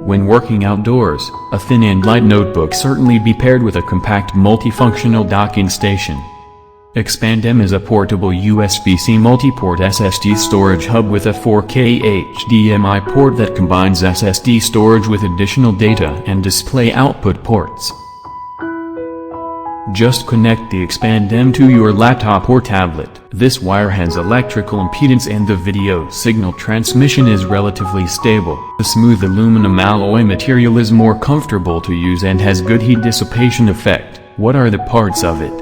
When working outdoors, a thin and light notebook certainly be paired with a compact multifunctional docking station. Expandem is a portable USB-C multi-port SSD storage hub with a 4K HDMI port that combines SSD storage with additional data and display output ports. Just connect the Expandem to your laptop or tablet. This wire has electrical impedance and the video signal transmission is relatively stable. The smooth aluminum alloy material is more comfortable to use and has good heat dissipation effect. What are the parts of it?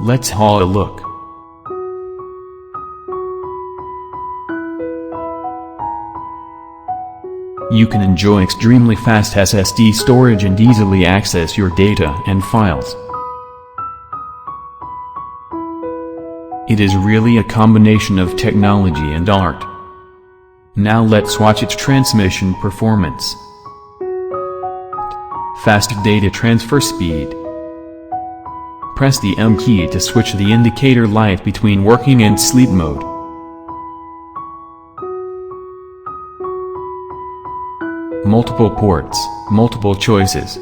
Let's haul a look. You can enjoy extremely fast SSD storage and easily access your data and files. It is really a combination of technology and art. Now let's watch its transmission performance. Fast data transfer speed. Press the M key to switch the indicator light between working and sleep mode. Multiple ports, multiple choices.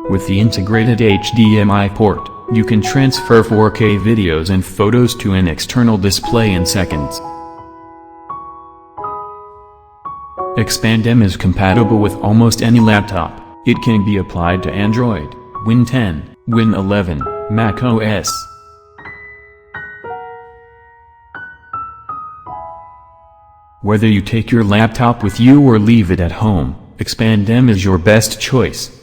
With the integrated HDMI port, you can transfer 4K videos and photos to an external display in seconds. Expandem is compatible with almost any laptop. It can be applied to Android, Win 10, Win 11, Mac OS. Whether you take your laptop with you or leave it at home, Expandem is your best choice.